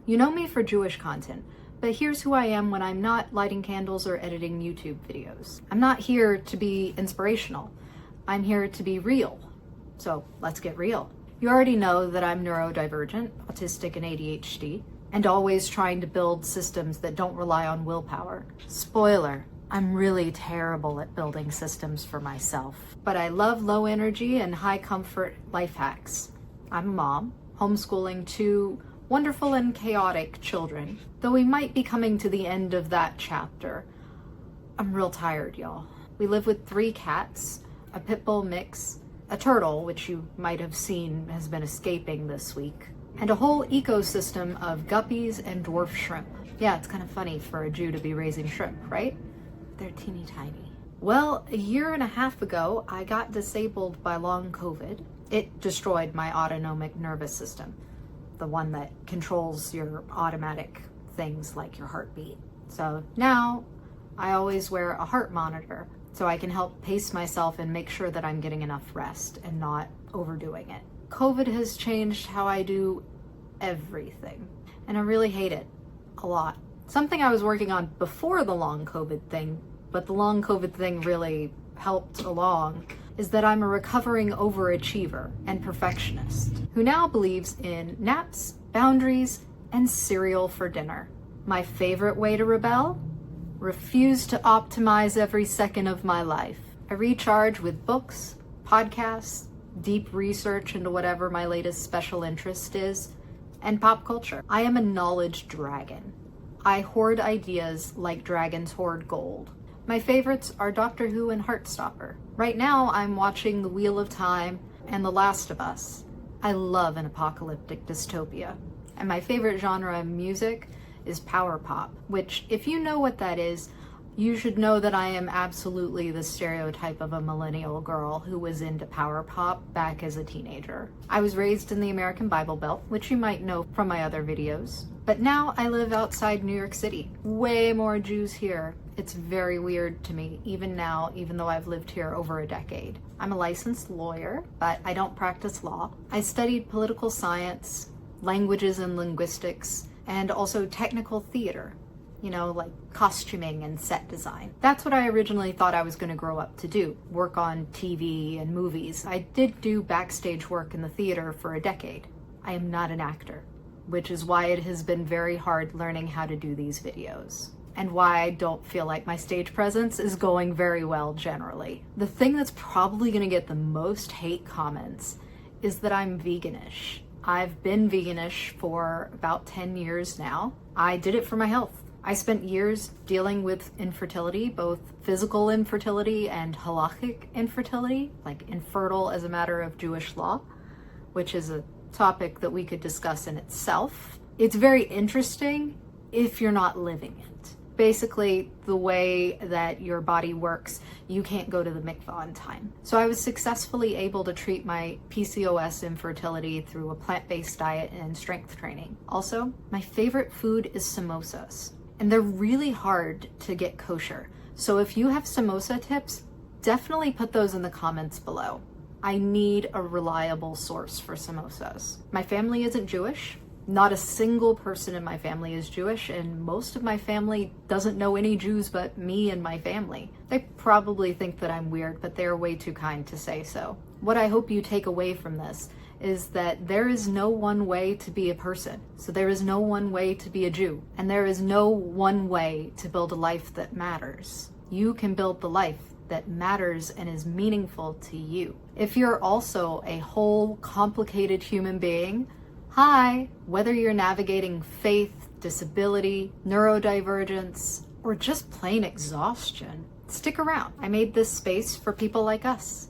You know me for Jewish content, but here's who I am when I'm not lighting candles or editing YouTube videos. I'm not here to be inspirational. I'm here to be real. So let's get real. You already know that I'm neurodivergent, autistic, and ADHD, and always trying to build systems that don't rely on willpower. Spoiler, I'm really terrible at building systems for myself. But I love low energy and high comfort life hacks. I'm a mom, homeschooling two wonderful and chaotic children. Though we might be coming to the end of that chapter, I'm real tired, y'all. We live with 3 cats, a pit bull mix, a turtle, which you might have seen has been escaping this week, and a whole ecosystem of guppies and dwarf shrimp. Yeah, it's kind of funny for a Jew to be raising shrimp, right? They're teeny tiny. Well, a year and a half ago, I got disabled by long COVID. It destroyed my autonomic nervous system, the one that controls your automatic things like your heartbeat. So now I always wear a heart monitor so I can help pace myself and make sure that I'm getting enough rest and not overdoing it. COVID has changed how I do everything, and I really hate it a lot. Something I was working on before the long COVID thing, but the long COVID thing really helped along, is that I'm a recovering overachiever and perfectionist who now believes in naps, boundaries, and cereal for dinner. My favorite way to rebel? Refuse to optimize every second of my life. I recharge with books, podcasts, deep research into whatever my latest special interest is, and pop culture. I am a knowledge dragon. I hoard ideas like dragons hoard gold. My favorites are Doctor Who and Heartstopper. Right now, I'm watching The Wheel of Time and The Last of Us. I love an apocalyptic dystopia. And my favorite genre of music is power pop, which, if you know what that is, you should know that I am absolutely the stereotype of a millennial girl who was into power pop back as a teenager. I was raised in the American Bible Belt, which you might know from my other videos, but now I live outside New York City. Way more Jews here. It's very weird to me, even now, even though I've lived here over a decade. I'm a licensed lawyer, but I don't practice law. I studied political science, languages and linguistics, and also technical theater. You know, like costuming and set design. That's what I originally thought I was going to grow up to do, work on TV and movies. I did do backstage work in the theater for a decade. I am not an actor, which is why it has been very hard learning how to do these videos, and why I don't feel like my stage presence is going very well generally. The thing that's probably going to get the most hate comments is that I'm veganish. I've been veganish for about 10 years now. I did it for my health. I spent years dealing with infertility, both physical infertility and halachic infertility, like infertile as a matter of Jewish law, which is a topic that we could discuss in itself. It's very interesting if you're not living it. Basically, the way that your body works, you can't go to the mikvah on time. So I was successfully able to treat my PCOS infertility through a plant-based diet and strength training. Also, my favorite food is samosas. And they're really hard to get kosher. So if you have samosa tips, definitely put those in the comments below. I need a reliable source for samosas. My family isn't Jewish. Not a single person in my family is Jewish, and most of my family doesn't know any Jews but me and my family. They probably think that I'm weird, but they're way too kind to say so. What I hope you take away from this is that there is no one way to be a person. So there is no one way to be a Jew. And there is no one way to build a life that matters. You can build the life that matters and is meaningful to you. If you're also a whole, complicated human being, hi! Whether you're navigating faith, disability, neurodivergence, or just plain exhaustion, stick around. I made this space for people like us.